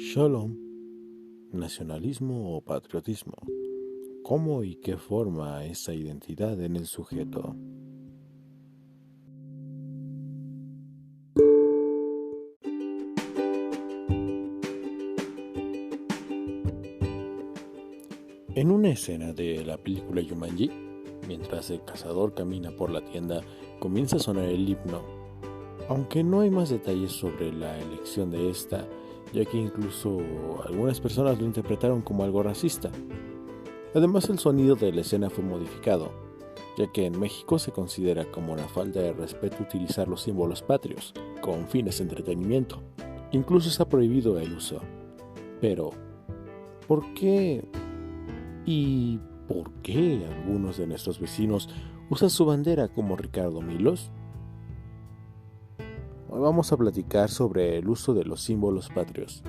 Shalom, nacionalismo o patriotismo. ¿Cómo y qué forma esa identidad en el sujeto? En una escena de la película Jumanji, mientras el cazador camina por la tienda, comienza a sonar el himno, aunque no hay más detalles sobre la elección de esta, ya que incluso algunas personas lo interpretaron como algo racista. Además, el sonido de la escena fue modificado, ya que en México se considera como una falta de respeto utilizar los símbolos patrios con fines de entretenimiento. Incluso está prohibido el uso. Pero, ¿por qué? ¿Y por qué algunos de nuestros vecinos usan su bandera como Ricardo Milos? Hoy vamos a platicar sobre el uso de los símbolos patrios.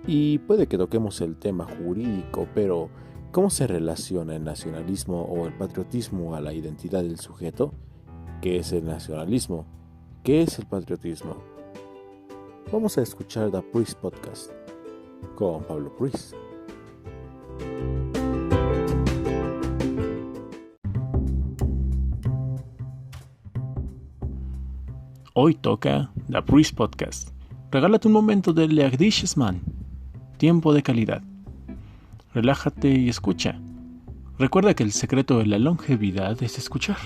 Y puede que toquemos el tema jurídico, pero ¿cómo se relaciona el nacionalismo o el patriotismo a la identidad del sujeto? ¿Qué es el nacionalismo? ¿Qué es el patriotismo? Vamos a escuchar The Priest Podcast con Pablo Priest. Hoy toca The Priest Podcast. Regálate un momento de Leagdish Man. Tiempo de calidad. Relájate y escucha. Recuerda que el secreto de la longevidad es escuchar.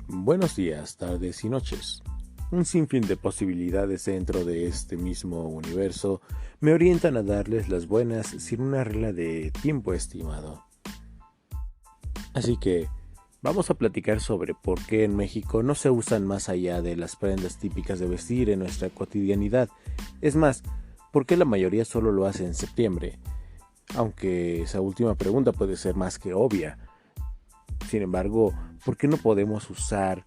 Buenos días, tardes y noches. Un sinfín de posibilidades dentro de este mismo universo me orientan a darles las buenas sin una regla de tiempo estimado. Así que vamos a platicar sobre por qué en México no se usan más allá de las prendas típicas de vestir en nuestra cotidianidad. Es más, por qué la mayoría solo lo hace en septiembre, aunque esa última pregunta puede ser más que obvia. Sin embargo, ¿por qué no podemos usar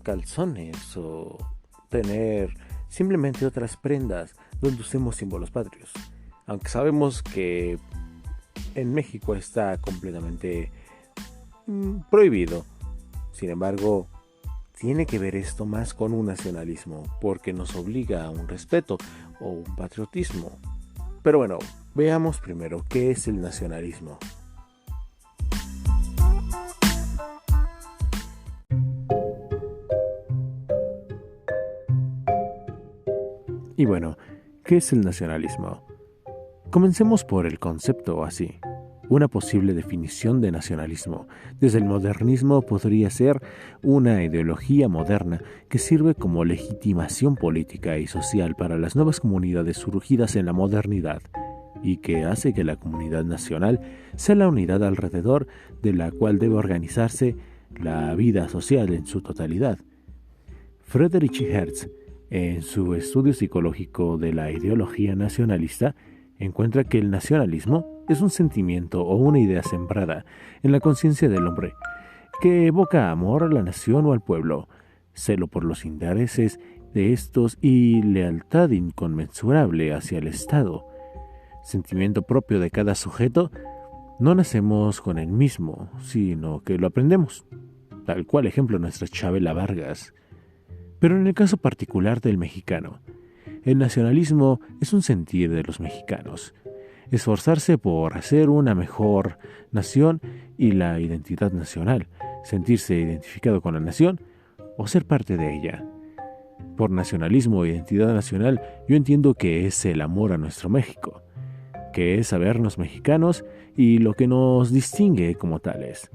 calzones o tener simplemente otras prendas donde usemos símbolos patrios? Aunque sabemos que en México está completamente prohibido. Sin embargo, tiene que ver esto más con un nacionalismo, porque nos obliga a un respeto o un patriotismo. Pero bueno, veamos primero qué es el nacionalismo. Y bueno, ¿qué es el nacionalismo? Comencemos por el concepto así. Una posible definición de nacionalismo desde el modernismo podría ser una ideología moderna que sirve como legitimación política y social para las nuevas comunidades surgidas en la modernidad y que hace que la comunidad nacional sea la unidad alrededor de la cual debe organizarse la vida social en su totalidad. Friedrich Hertz, en su estudio psicológico de la ideología nacionalista, encuentra que el nacionalismo es un sentimiento o una idea sembrada en la conciencia del hombre, que evoca amor a la nación o al pueblo, celo por los intereses de estos y lealtad inconmensurable hacia el Estado. Sentimiento propio de cada sujeto, no nacemos con el mismo, sino que lo aprendemos, tal cual ejemplo nuestra Chabela Vargas. Pero en el caso particular del mexicano, el nacionalismo es un sentir de los mexicanos, esforzarse por hacer una mejor nación y la identidad nacional, sentirse identificado con la nación o ser parte de ella. Por nacionalismo o identidad nacional, yo entiendo que es el amor a nuestro México, que es sabernos mexicanos y lo que nos distingue como tales.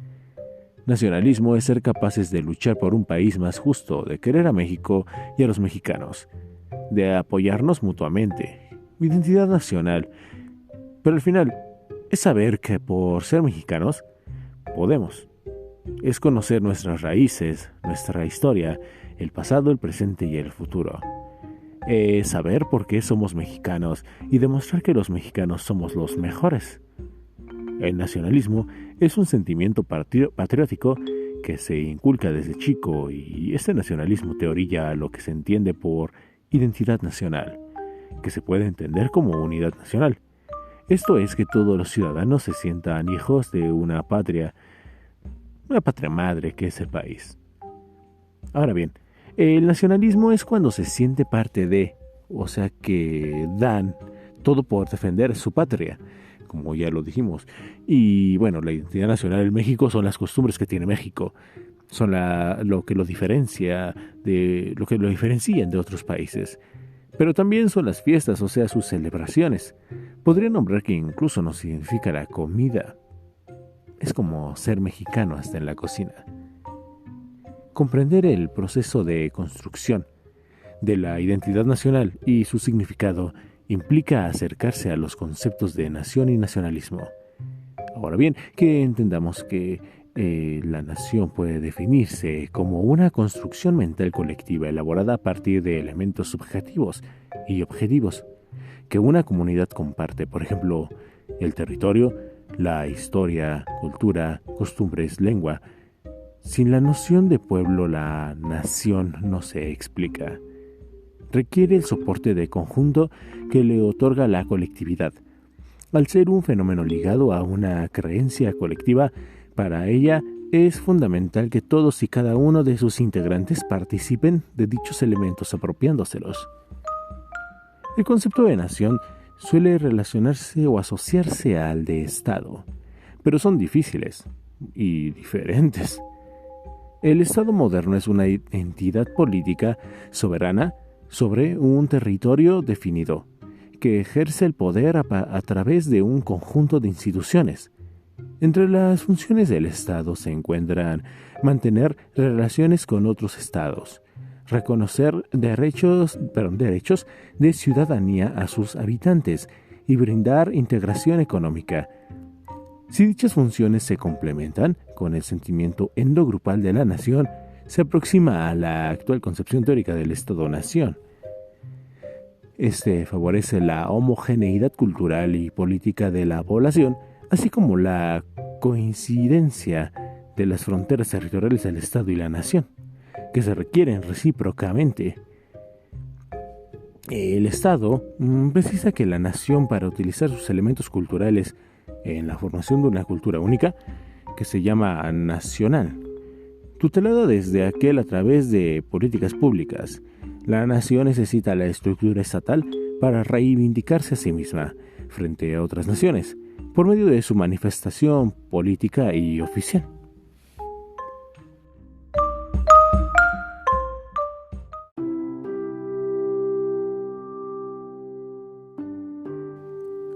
Nacionalismo es ser capaces de luchar por un país más justo, de querer a México y a los mexicanos, de apoyarnos mutuamente. Identidad nacional. Pero al final, es saber que por ser mexicanos, podemos. Es conocer nuestras raíces, nuestra historia, el pasado, el presente y el futuro. Es saber por qué somos mexicanos y demostrar que los mexicanos somos los mejores. El nacionalismo es un sentimiento patriótico que se inculca desde chico y este nacionalismo te orilla a lo que se entiende por identidad nacional, que se puede entender como unidad nacional. Esto es que todos los ciudadanos se sientan hijos de una patria madre que es el país. Ahora bien, el nacionalismo es cuando se siente parte de, o sea que dan todo por defender su patria, como ya lo dijimos. Y bueno, la identidad nacional en México son las costumbres que tiene México, son lo que lo diferencian de otros países. Pero también son las fiestas, o sea, sus celebraciones. Podría nombrar que incluso nos significa la comida. Es como ser mexicano hasta en la cocina. Comprender el proceso de construcción de la identidad nacional y su significado implica acercarse a los conceptos de nación y nacionalismo. Ahora bien, que entendamos que la nación puede definirse como una construcción mental colectiva elaborada a partir de elementos subjetivos y objetivos que una comunidad comparte, por ejemplo, el territorio, la historia, cultura, costumbres, lengua. Sin la noción de pueblo, la nación no se explica. Requiere el soporte de conjunto que le otorga la colectividad. Al ser un fenómeno ligado a una creencia colectiva, para ella es fundamental que todos y cada uno de sus integrantes participen de dichos elementos apropiándoselos. El concepto de nación suele relacionarse o asociarse al de Estado, pero son difíciles y diferentes. El Estado moderno es una entidad política soberana sobre un territorio definido, que ejerce el poder a través de un conjunto de instituciones. Entre las funciones del Estado se encuentran mantener relaciones con otros estados, reconocer derechos de ciudadanía a sus habitantes y brindar integración económica. Si dichas funciones se complementan con el sentimiento endogrupal de la nación, se aproxima a la actual concepción teórica del Estado-nación. Este favorece la homogeneidad cultural y política de la población, así como la coincidencia de las fronteras territoriales del Estado y la nación, que se requieren recíprocamente. El Estado precisa que la nación, para utilizar sus elementos culturales en la formación de una cultura única, que se llama nacional, tutelada desde aquel a través de políticas públicas, la nación necesita la estructura estatal para reivindicarse a sí misma frente a otras naciones, por medio de su manifestación política y oficial.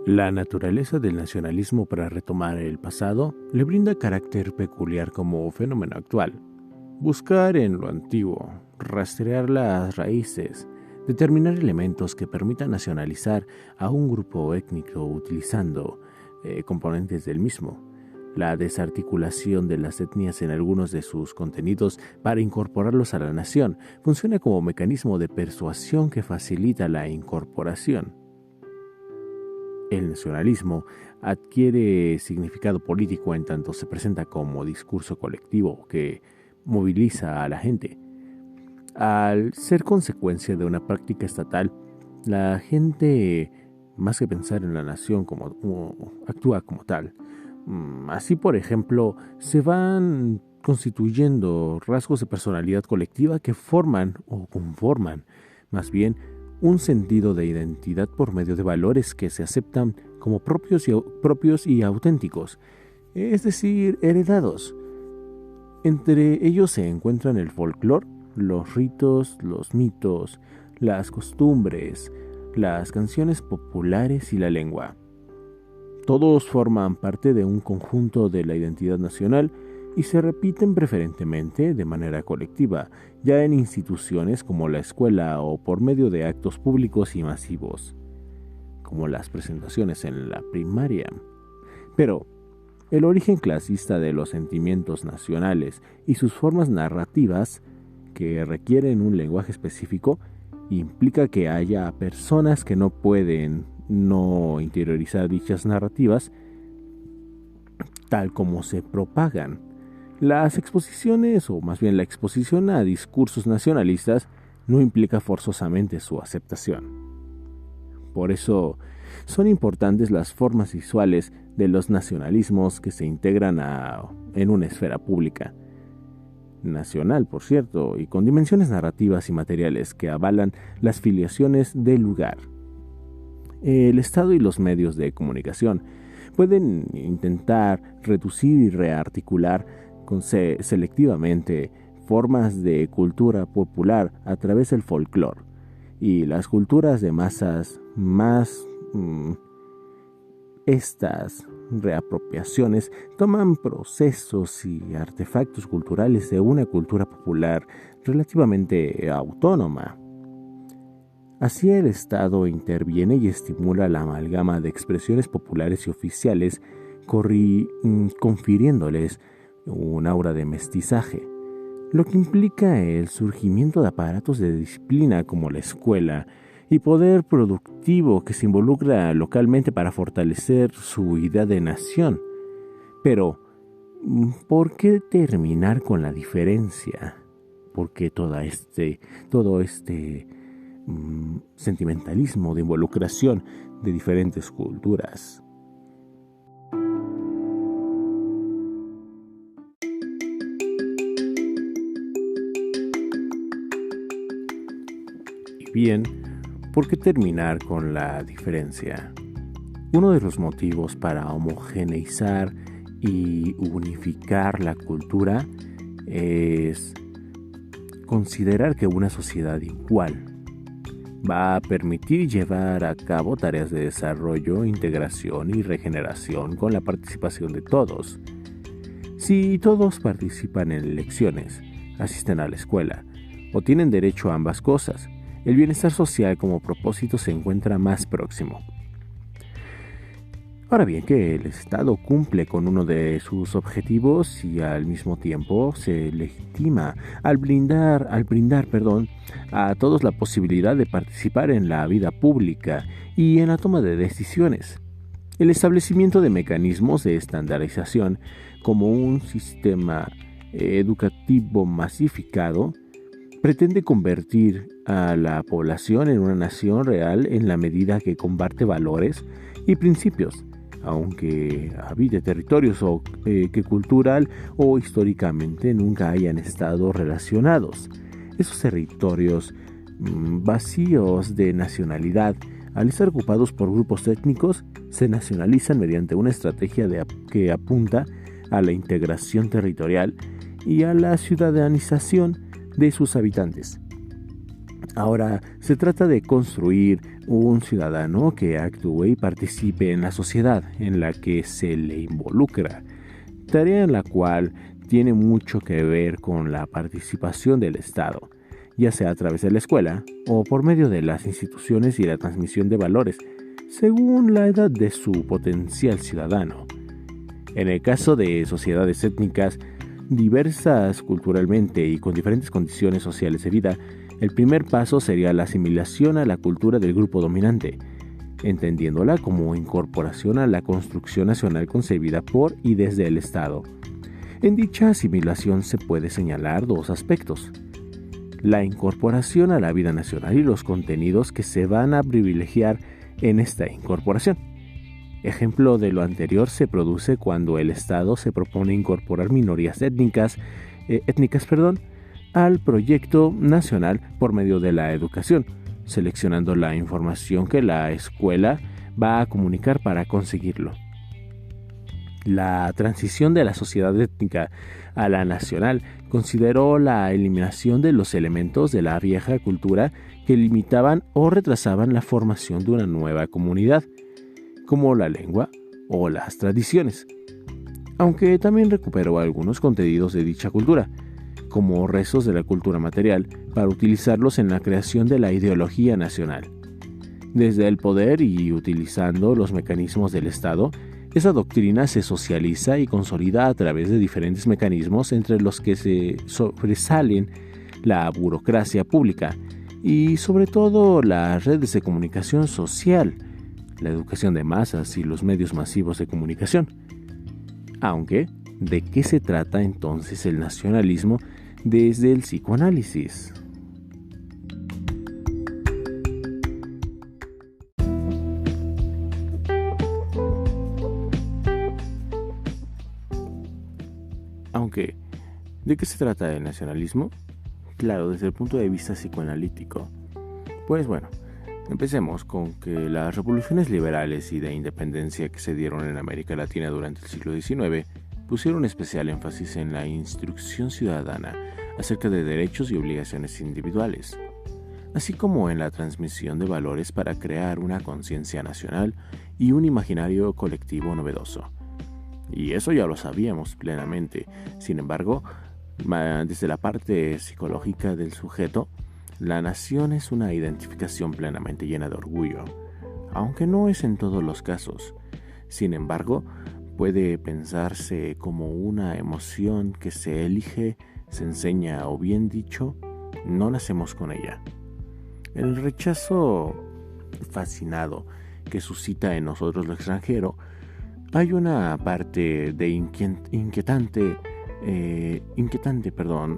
La naturaleza del nacionalismo, para retomar el pasado, le brinda carácter peculiar como fenómeno actual. Buscar en lo antiguo, rastrear las raíces, determinar elementos que permitan nacionalizar a un grupo étnico utilizando componentes del mismo, la desarticulación de las etnias en algunos de sus contenidos para incorporarlos a la nación, funciona como mecanismo de persuasión que facilita la incorporación. El nacionalismo adquiere significado político en tanto se presenta como discurso colectivo que moviliza a la gente. Al ser consecuencia de una práctica estatal, la gente, más que pensar en la nación actúa como tal. Así, por ejemplo, se van constituyendo rasgos de personalidad colectiva que forman o conforman, más bien, un sentido de identidad por medio de valores que se aceptan como propios y auténticos, es decir, heredados. Entre ellos se encuentran el folclore, los ritos, los mitos, las costumbres, las canciones populares y la lengua. Todos forman parte de un conjunto de la identidad nacional y se repiten preferentemente de manera colectiva, ya en instituciones como la escuela o por medio de actos públicos y masivos, como las presentaciones en la primaria. Pero el origen clasista de los sentimientos nacionales y sus formas narrativas, que requieren un lenguaje específico, implica que haya personas que no pueden no interiorizar dichas narrativas tal como se propagan. Las exposiciones, o más bien la exposición a discursos nacionalistas, no implica forzosamente su aceptación. Por eso, son importantes las formas visuales de los nacionalismos que se integran en una esfera pública, nacional, por cierto, y con dimensiones narrativas y materiales que avalan las filiaciones del lugar. El Estado y los medios de comunicación pueden intentar reducir y rearticular selectivamente formas de cultura popular a través del folclore y las culturas de masas más. Estas reapropiaciones toman procesos y artefactos culturales de una cultura popular relativamente autónoma. Así el Estado interviene y estimula la amalgama de expresiones populares y oficiales, confiriéndoles un aura de mestizaje, lo que implica el surgimiento de aparatos de disciplina como la escuela y poder productivo que se involucra localmente para fortalecer su idea de nación. Pero, ¿por qué terminar con la diferencia? ¿Por qué todo este sentimentalismo de involucración de diferentes culturas? Y bien, ¿por qué terminar con la diferencia? Uno de los motivos para homogeneizar y unificar la cultura es considerar que una sociedad igual va a permitir llevar a cabo tareas de desarrollo, integración y regeneración con la participación de todos. Si todos participan en elecciones, asisten a la escuela o tienen derecho a ambas cosas, el bienestar social como propósito se encuentra más próximo. Ahora bien, que el Estado cumple con uno de sus objetivos y al mismo tiempo se legitima al brindar a todos la posibilidad de participar en la vida pública y en la toma de decisiones. El establecimiento de mecanismos de estandarización como un sistema educativo masificado pretende convertir a la población en una nación real en la medida que comparte valores y principios, aunque habite territorios que cultural o históricamente nunca hayan estado relacionados. Esos territorios vacíos de nacionalidad, al estar ocupados por grupos étnicos, se nacionalizan mediante una estrategia que apunta a la integración territorial y a la ciudadanización de sus habitantes. Ahora, se trata de construir un ciudadano que actúe y participe en la sociedad en la que se le involucra, tarea en la cual tiene mucho que ver con la participación del Estado, ya sea a través de la escuela o por medio de las instituciones y la transmisión de valores, según la edad de su potencial ciudadano. En el caso de sociedades étnicas diversas culturalmente y con diferentes condiciones sociales de vida, el primer paso sería la asimilación a la cultura del grupo dominante, entendiéndola como incorporación a la construcción nacional concebida por y desde el Estado. En dicha asimilación se puede señalar dos aspectos: la incorporación a la vida nacional y los contenidos que se van a privilegiar en esta incorporación. Ejemplo de lo anterior se produce cuando el Estado se propone incorporar minorías étnicas al proyecto nacional por medio de la educación, seleccionando la información que la escuela va a comunicar para conseguirlo. La transición de la sociedad étnica a la nacional consideró la eliminación de los elementos de la vieja cultura que limitaban o retrasaban la formación de una nueva comunidad, como la lengua o las tradiciones, aunque también recuperó algunos contenidos de dicha cultura, como restos de la cultura material, para utilizarlos en la creación de la ideología nacional. Desde el poder y utilizando los mecanismos del Estado, esa doctrina se socializa y consolida a través de diferentes mecanismos, entre los que se sobresalen la burocracia pública y sobre todo las redes de comunicación social, la educación de masas y los medios masivos de comunicación. Aunque, ¿de qué se trata entonces el nacionalismo desde el psicoanálisis? Aunque, ¿de qué se trata el nacionalismo? Claro, desde el punto de vista psicoanalítico. Pues bueno, empecemos con que las revoluciones liberales y de independencia que se dieron en América Latina durante el siglo XIX pusieron especial énfasis en la instrucción ciudadana acerca de derechos y obligaciones individuales, así como en la transmisión de valores para crear una conciencia nacional y un imaginario colectivo novedoso. Y eso ya lo sabíamos plenamente. Sin embargo, desde la parte psicológica del sujeto, la nación es una identificación plenamente llena de orgullo, aunque no es en todos los casos. Sin embargo, puede pensarse como una emoción que se elige, se enseña o bien dicho, no nacemos con ella. El rechazo fascinado que suscita en nosotros lo extranjero, hay una parte de inquietante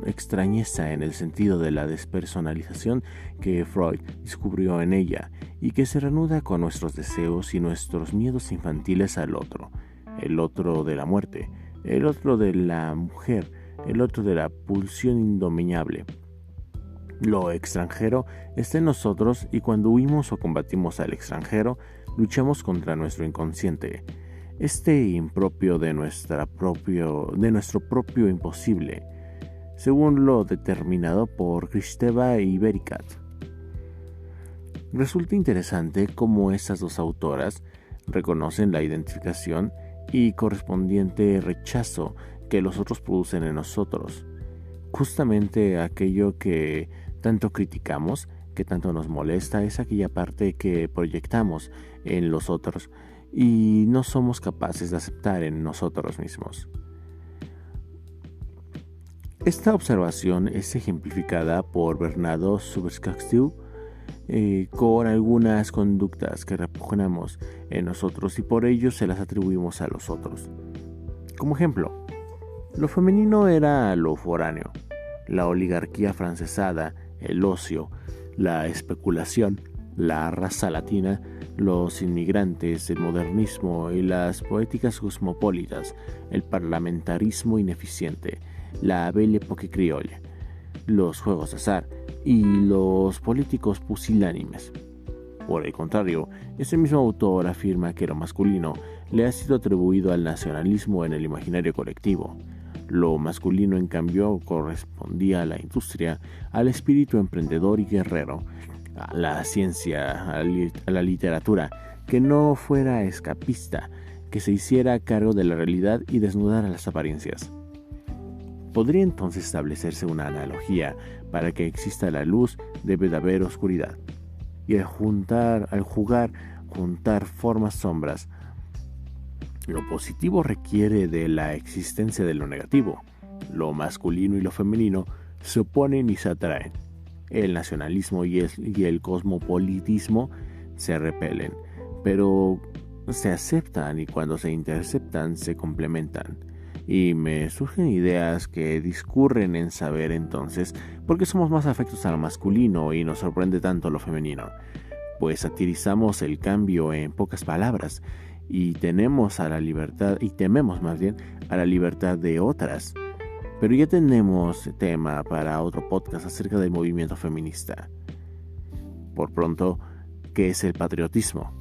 extrañeza en el sentido de la despersonalización que Freud descubrió en ella y que se reanuda con nuestros deseos y nuestros miedos infantiles al otro, el otro de la muerte, el otro de la mujer, el otro de la pulsión indomeñable. Lo extranjero está en nosotros y cuando huimos o combatimos al extranjero, luchamos contra nuestro inconsciente, impropio de nuestro propio imposible, según lo determinado por Kristeva y Bericat. Resulta interesante cómo estas dos autoras reconocen la identificación y correspondiente rechazo que los otros producen en nosotros, justamente aquello que tanto criticamos, que tanto nos molesta, es aquella parte que proyectamos en los otros y no somos capaces de aceptar en nosotros mismos. Esta observación es ejemplificada por Bernardo Subercastiou con algunas conductas que repugnamos en nosotros y por ello se las atribuimos a los otros. Como ejemplo, lo femenino era lo foráneo, la oligarquía francesada, el ocio, la especulación, la raza latina, los inmigrantes, el modernismo y las poéticas cosmopolitas, el parlamentarismo ineficiente, la belle époque criolla, los juegos de azar y los políticos pusilánimes. Por el contrario, este mismo autor afirma que lo masculino le ha sido atribuido al nacionalismo en el imaginario colectivo. Lo masculino, en cambio, correspondía a la industria, al espíritu emprendedor y guerrero, a la ciencia, a la literatura, que no fuera escapista, que se hiciera cargo de la realidad y desnudara las apariencias. Podría entonces establecerse una analogía para que exista la luz, debe de haber oscuridad. Y al jugar formas sombras, lo positivo requiere de la existencia de lo negativo. Lo masculino y lo femenino se oponen y se atraen. El nacionalismo y el cosmopolitismo se repelen, pero se aceptan y cuando se interceptan se complementan. Y me surgen ideas que discurren en saber entonces por qué somos más afectos a lo masculino y nos sorprende tanto lo femenino. Pues satirizamos el cambio en pocas palabras y tememos a la libertad de otras. Pero ya tenemos tema para otro podcast acerca del movimiento feminista. Por pronto, ¿qué es el patriotismo?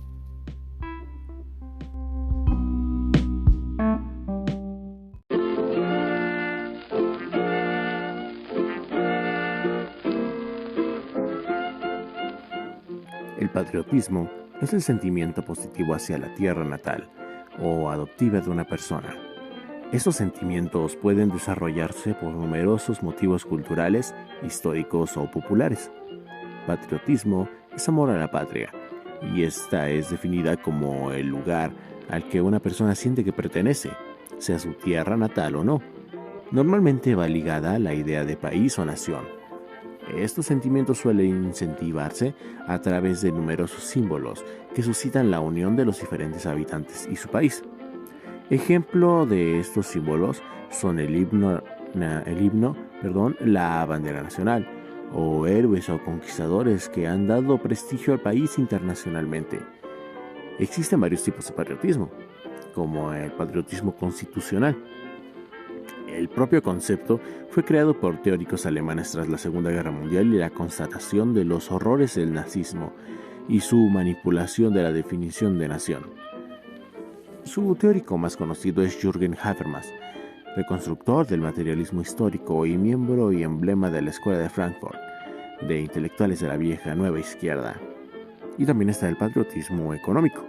El patriotismo es el sentimiento positivo hacia la tierra natal o adoptiva de una persona. Esos sentimientos pueden desarrollarse por numerosos motivos culturales, históricos o populares. Patriotismo es amor a la patria, y esta es definida como el lugar al que una persona siente que pertenece, sea su tierra natal o no. Normalmente va ligada a la idea de país o nación. Estos sentimientos suelen incentivarse a través de numerosos símbolos que suscitan la unión de los diferentes habitantes y su país. Ejemplo de estos símbolos son el himno, la bandera nacional, o héroes o conquistadores que han dado prestigio al país internacionalmente. Existen varios tipos de patriotismo, como el patriotismo constitucional. El propio concepto fue creado por teóricos alemanes tras la Segunda Guerra Mundial y la constatación de los horrores del nazismo y su manipulación de la definición de nación. Su teórico más conocido es Jürgen Habermas, reconstructor del materialismo histórico y miembro y emblema de la Escuela de Frankfurt, de intelectuales de la vieja nueva izquierda. Y también está el patriotismo económico.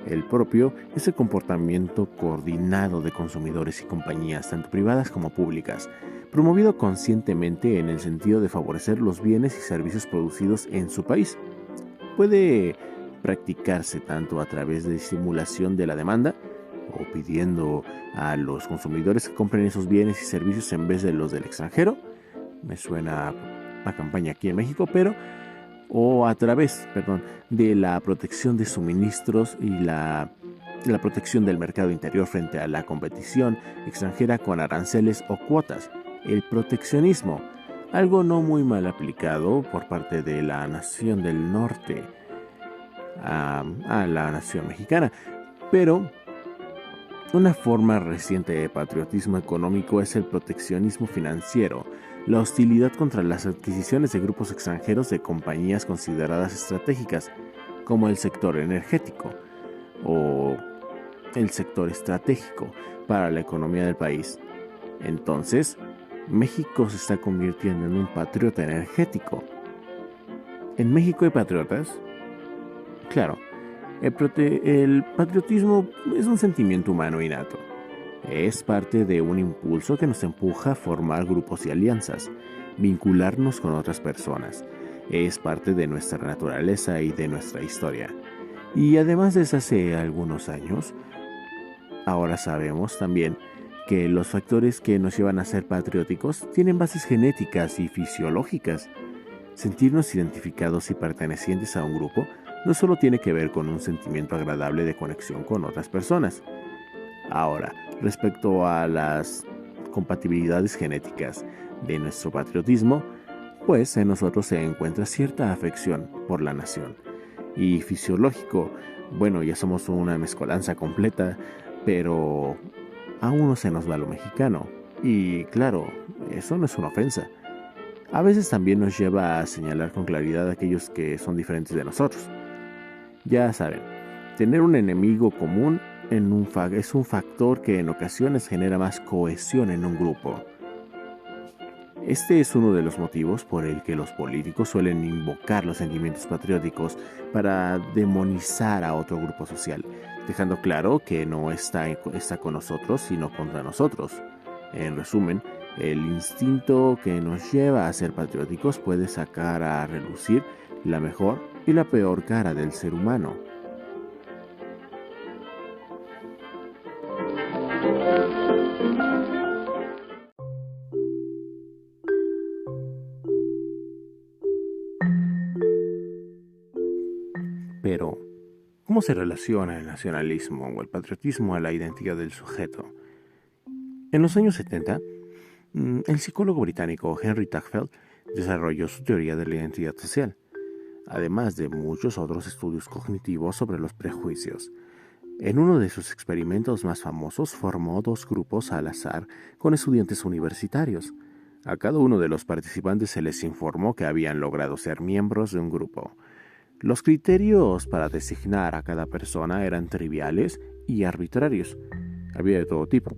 El propio es el comportamiento coordinado de consumidores y compañías, tanto privadas como públicas, promovido conscientemente en el sentido de favorecer los bienes y servicios producidos en su país. Puede practicarse tanto a través de estimulación de la demanda o pidiendo a los consumidores que compren esos bienes y servicios en vez de los del extranjero. Me suena a campaña aquí en México, o a través, de la protección de suministros y la protección del mercado interior frente a la competición extranjera con aranceles o cuotas. El proteccionismo, algo no muy mal aplicado por parte de la nación del norte a la nación mexicana, pero una forma reciente de patriotismo económico es el proteccionismo financiero, la hostilidad contra las adquisiciones de grupos extranjeros de compañías consideradas estratégicas, como el sector energético o el sector estratégico para la economía del país. Entonces, México se está convirtiendo en un patriota energético. ¿En México hay patriotas? Claro, el patriotismo es un sentimiento humano innato. Es parte de un impulso que nos empuja a formar grupos y alianzas, vincularnos con otras personas. Es parte de nuestra naturaleza y de nuestra historia. Y además desde hace algunos años, ahora sabemos también que los factores que nos llevan a ser patrióticos tienen bases genéticas y fisiológicas. Sentirnos identificados y pertenecientes a un grupo no solo tiene que ver con un sentimiento agradable de conexión con otras personas. Ahora, respecto a las compatibilidades genéticas de nuestro patriotismo, pues en nosotros se encuentra cierta afección por la nación. Y fisiológico, ya somos una mezcolanza completa, pero aún no se nos va lo mexicano. Y claro, eso no es una ofensa. A veces también nos lleva a señalar con claridad a aquellos que son diferentes de nosotros. Ya saben, tener un enemigo común es un factor que en ocasiones genera más cohesión en un grupo. Este es uno de los motivos por el que los políticos suelen invocar los sentimientos patrióticos para demonizar a otro grupo social, dejando claro que no está con nosotros, sino contra nosotros. En resumen, el instinto que nos lleva a ser patrióticos puede sacar a relucir la mejor y la peor cara del ser humano. Pero, ¿cómo se relaciona el nacionalismo o el patriotismo a la identidad del sujeto? En los años 70, el psicólogo británico Henry Tagfeld desarrolló su teoría de la identidad social, además de muchos otros estudios cognitivos sobre los prejuicios. En uno de sus experimentos más famosos formó dos grupos al azar con estudiantes universitarios. A cada uno de los participantes se les informó que habían logrado ser miembros de un grupo. Los criterios para designar a cada persona eran triviales y arbitrarios. Había de todo tipo,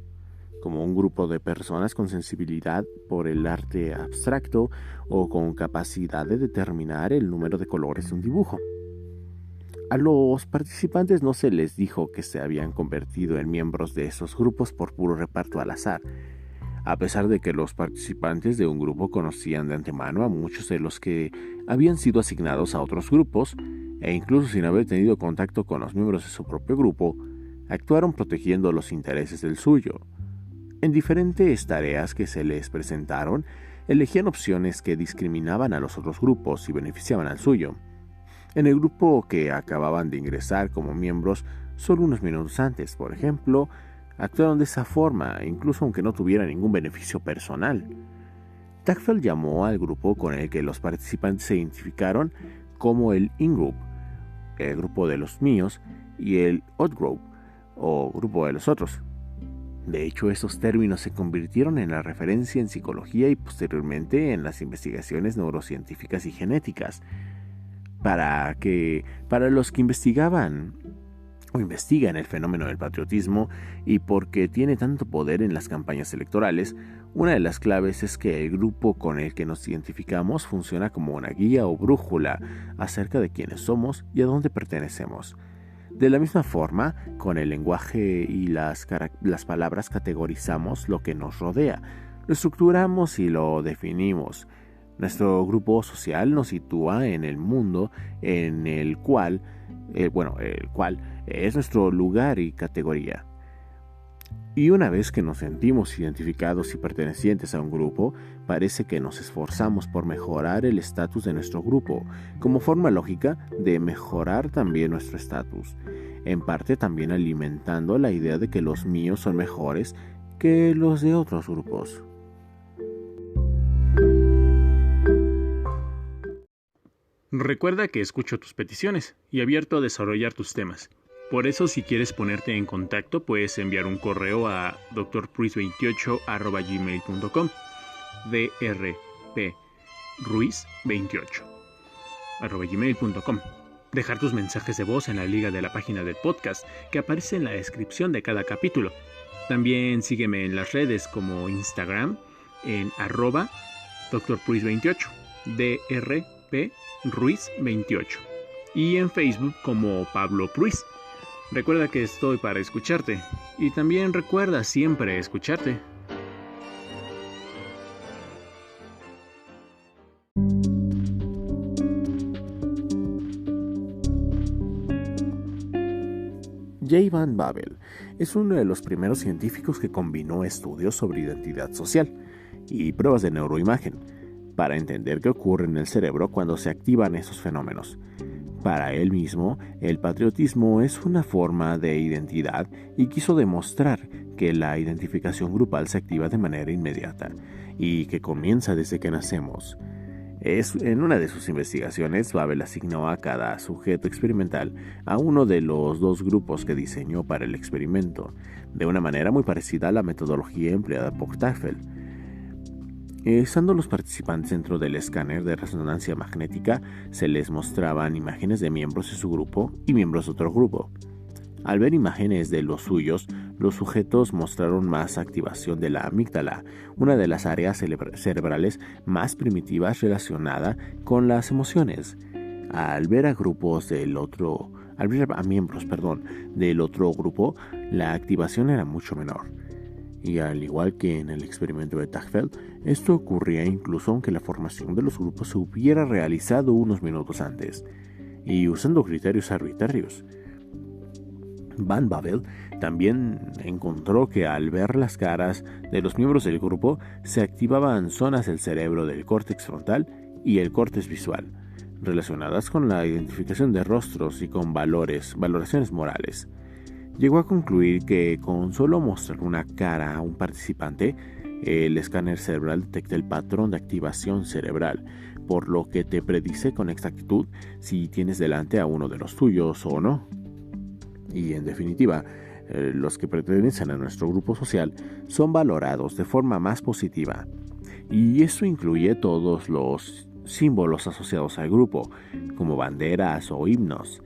como un grupo de personas con sensibilidad por el arte abstracto o con capacidad de determinar el número de colores de un dibujo. A los participantes no se les dijo que se habían convertido en miembros de esos grupos por puro reparto al azar, a pesar de que los participantes de un grupo conocían de antemano a muchos de los que habían sido asignados a otros grupos, e incluso sin haber tenido contacto con los miembros de su propio grupo, actuaron protegiendo los intereses del suyo. En diferentes tareas que se les presentaron, elegían opciones que discriminaban a los otros grupos y beneficiaban al suyo. En el grupo que acababan de ingresar como miembros solo unos minutos antes, por ejemplo, actuaron de esa forma, incluso aunque no tuviera ningún beneficio personal. Tagfeld llamó al grupo con el que los participantes se identificaron como el in-group, el grupo de los míos, y el out-group, o grupo de los otros. De hecho, estos términos se convirtieron en la referencia en psicología y posteriormente en las investigaciones neurocientíficas y genéticas. Para los que investigaban o investigan el fenómeno del patriotismo y porque tiene tanto poder en las campañas electorales, una de las claves es que el grupo con el que nos identificamos funciona como una guía o brújula acerca de quiénes somos y a dónde pertenecemos. De la misma forma, con el lenguaje y las palabras categorizamos lo que nos rodea, lo estructuramos y lo definimos. Nuestro grupo social nos sitúa en el mundo en el cual es nuestro lugar y categoría. Y una vez que nos sentimos identificados y pertenecientes a un grupo, parece que nos esforzamos por mejorar el estatus de nuestro grupo, como forma lógica de mejorar también nuestro estatus, en parte también alimentando la idea de que los míos son mejores que los de otros grupos. Recuerda que escucho tus peticiones y abierto a desarrollar tus temas. Por eso, si quieres ponerte en contacto, puedes enviar un correo a drpruis28@gmail.com, drpruis28@gmail.com. Dejar tus mensajes de voz en la liga de la página del podcast que aparece en la descripción de cada capítulo. También sígueme en las redes como Instagram en @drpruis28, drpruis28, y en Facebook como Pablo Pruis. Recuerda que estoy para escucharte y también recuerda siempre escucharte. J. Van Bavel es uno de los primeros científicos que combinó estudios sobre identidad social y pruebas de neuroimagen para entender qué ocurre en el cerebro cuando se activan esos fenómenos. Para él mismo, el patriotismo es una forma de identidad y quiso demostrar que la identificación grupal se activa de manera inmediata y que comienza desde que nacemos. En una de sus investigaciones, Bavel asignó a cada sujeto experimental a uno de los dos grupos que diseñó para el experimento, de una manera muy parecida a la metodología empleada por Tafel. Estando los participantes dentro del escáner de resonancia magnética, se les mostraban imágenes de miembros de su grupo y miembros de otro grupo. Al ver imágenes de los suyos, los sujetos mostraron más activación de la amígdala, una de las áreas cerebrales más primitivas relacionada con las emociones. Al ver a miembros del otro grupo, la activación era mucho menor. Y al igual que en el experimento de Tafel, esto ocurría incluso aunque la formación de los grupos se hubiera realizado unos minutos antes, y usando criterios arbitrarios. Van Bavel también encontró que al ver las caras de los miembros del grupo se activaban zonas del cerebro del córtex frontal y el córtex visual, relacionadas con la identificación de rostros y con valoraciones morales. Llegó a concluir que con solo mostrar una cara a un participante, el escáner cerebral detecta el patrón de activación cerebral, por lo que te predice con exactitud si tienes delante a uno de los tuyos o no. Y en definitiva, los que pertenecen a nuestro grupo social son valorados de forma más positiva. Y esto incluye todos los símbolos asociados al grupo, como banderas o himnos.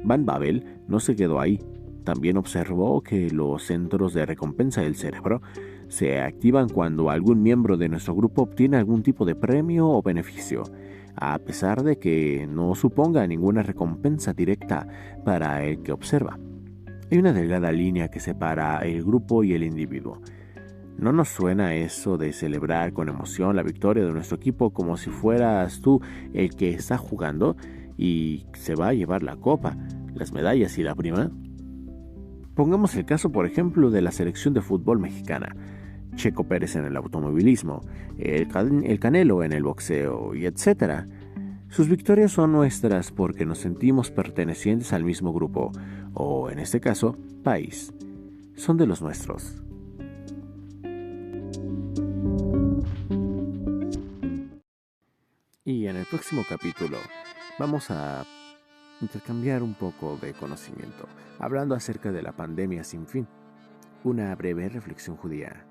Van Bavel no se quedó ahí. También observó que los centros de recompensa del cerebro se activan cuando algún miembro de nuestro grupo obtiene algún tipo de premio o beneficio, a pesar de que no suponga ninguna recompensa directa para el que observa. Hay una delgada línea que separa el grupo y el individuo. ¿No nos suena eso de celebrar con emoción la victoria de nuestro equipo como si fueras tú el que está jugando y se va a llevar la copa, las medallas y la prima? Pongamos el caso, por ejemplo, de la selección de fútbol mexicana. Checo Pérez en el automovilismo, el Canelo en el boxeo, y etc. Sus victorias son nuestras porque nos sentimos pertenecientes al mismo grupo, o en este caso, país. Son de los nuestros. Y en el próximo capítulo vamos a intercambiar un poco de conocimiento, hablando acerca de la pandemia sin fin. Una breve reflexión judía.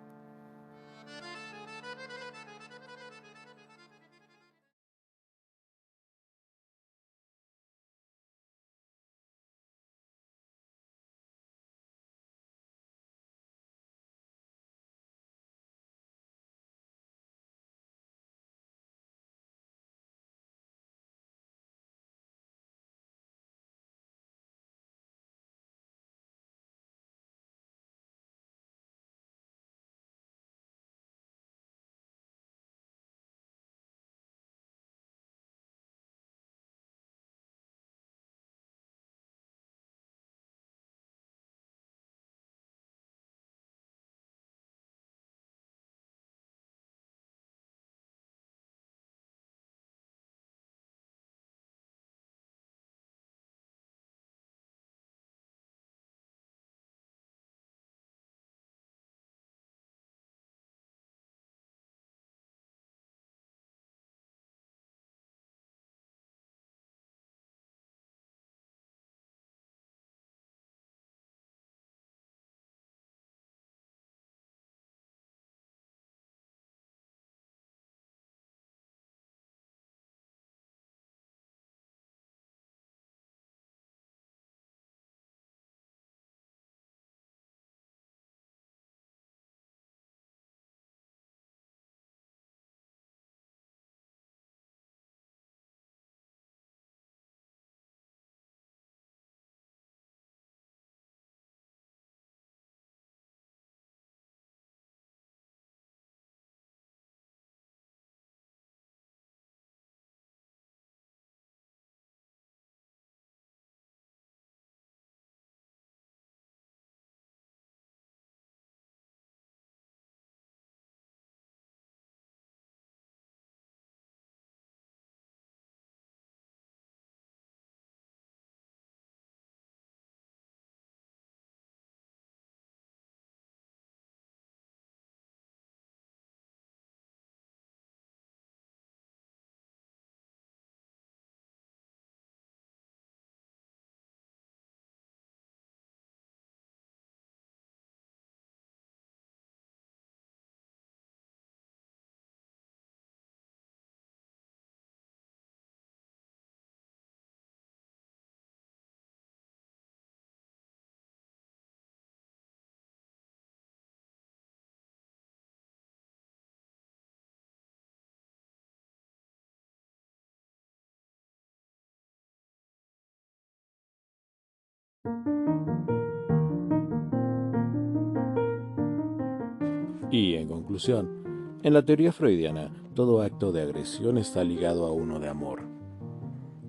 Y en conclusión, en la teoría freudiana, todo acto de agresión está ligado a uno de amor.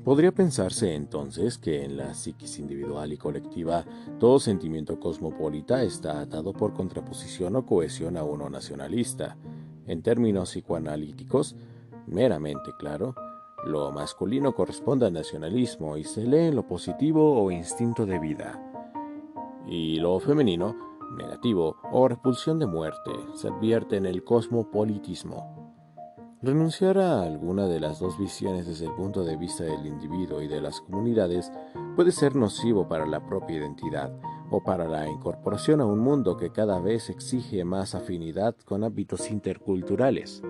Podría pensarse entonces que en la psiquis individual y colectiva, todo sentimiento cosmopolita está atado por contraposición o cohesión a uno nacionalista. En términos psicoanalíticos, meramente claro, lo masculino corresponde al nacionalismo y se lee en lo positivo o instinto de vida. Y lo femenino, negativo o repulsión de muerte, se advierte en el cosmopolitismo. Renunciar a alguna de las dos visiones desde el punto de vista del individuo y de las comunidades puede ser nocivo para la propia identidad o para la incorporación a un mundo que cada vez exige más afinidad con hábitos interculturales.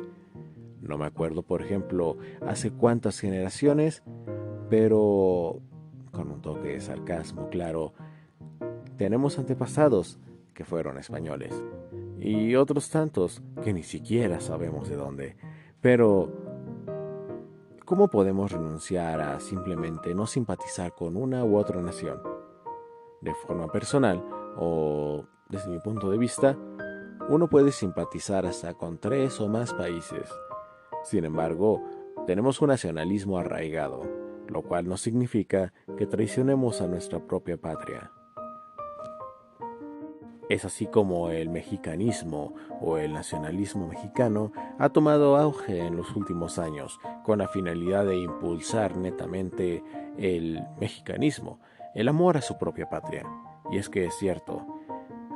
No me acuerdo, por ejemplo, hace cuántas generaciones, pero con un toque de sarcasmo, claro, tenemos antepasados que fueron españoles y otros tantos que ni siquiera sabemos de dónde. Pero, ¿cómo podemos renunciar a simplemente no simpatizar con una u otra nación? De forma personal, o desde mi punto de vista, uno puede simpatizar hasta con 3 o más países. Sin embargo, tenemos un nacionalismo arraigado, lo cual no significa que traicionemos a nuestra propia patria. Es así como el mexicanismo o el nacionalismo mexicano ha tomado auge en los últimos años con la finalidad de impulsar netamente el mexicanismo, el amor a su propia patria. Y es que es cierto,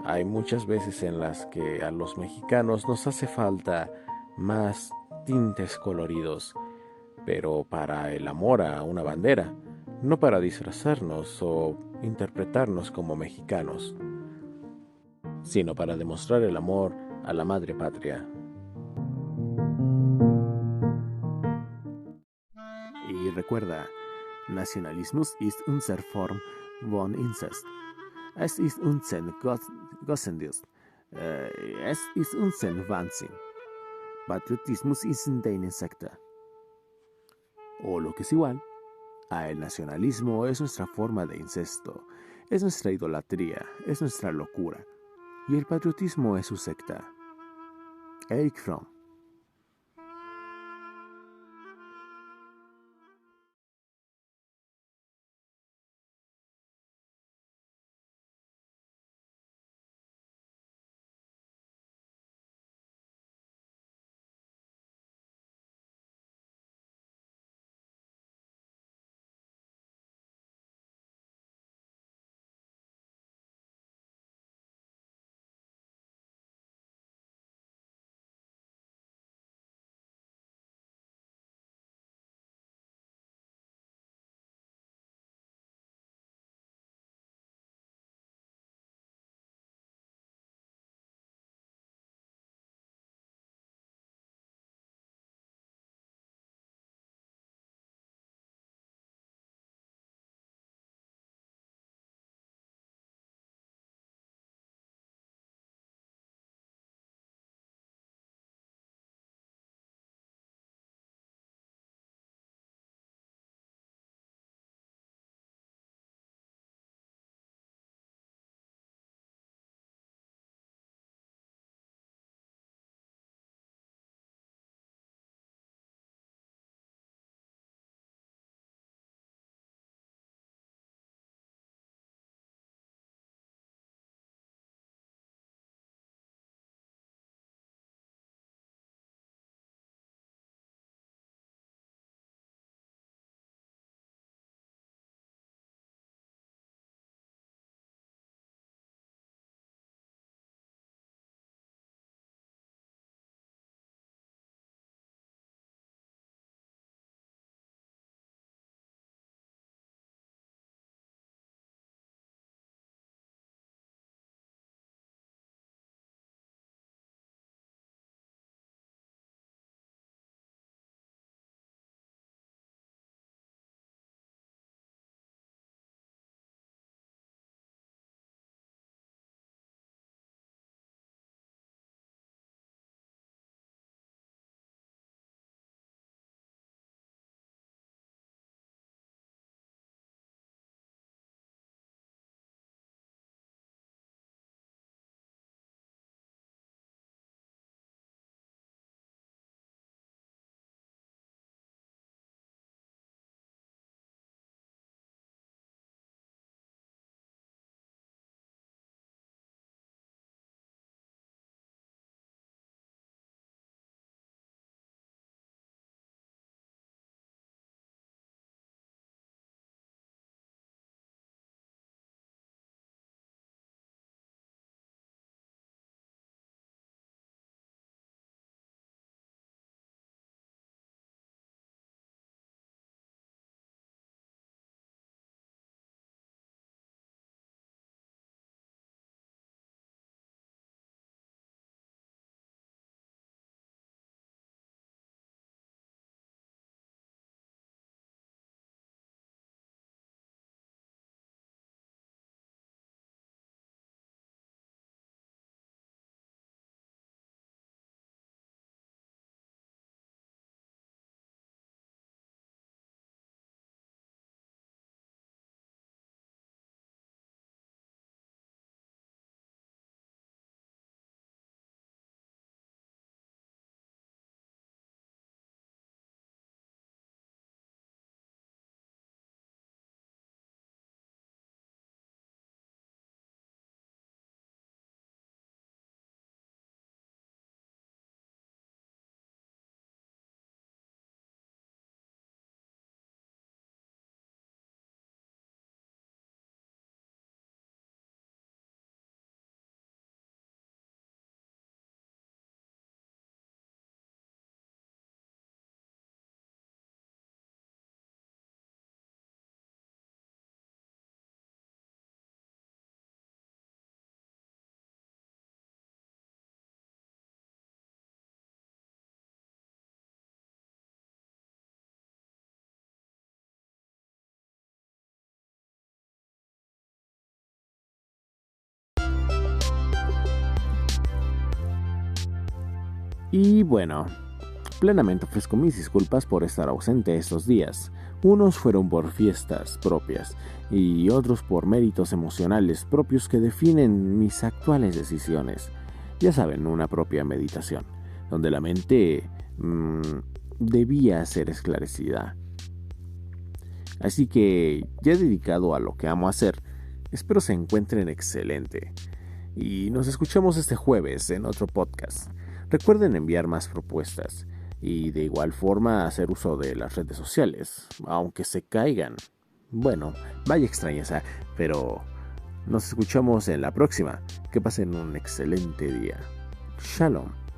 hay muchas veces en las que a los mexicanos nos hace falta más tintes coloridos, pero para el amor a una bandera, no para disfrazarnos o interpretarnos como mexicanos. sino para demostrar el amor a la madre patria. Y recuerda, Nationalismus ist unsere Form von Inzest. Es ist unser Gottesdienst. Es ist unser Wahnsinn. Patriotismus ist deine Sekte. O lo que es igual, el nacionalismo es nuestra forma de incesto, es nuestra idolatría, es nuestra locura. Y el patriotismo es su secta. Eric Fromm. Y bueno, plenamente ofrezco mis disculpas por estar ausente estos días. Unos fueron por fiestas propias y otros por méritos emocionales propios que definen mis actuales decisiones. Ya saben, una propia meditación, donde la mente debía ser esclarecida. Así que, ya dedicado a lo que amo hacer, espero se encuentren excelente. Y nos escuchamos este jueves en otro podcast. Recuerden enviar más propuestas y de igual forma hacer uso de las redes sociales, aunque se caigan. Bueno, vaya extrañeza, pero nos escuchamos en la próxima. Que pasen un excelente día. Shalom.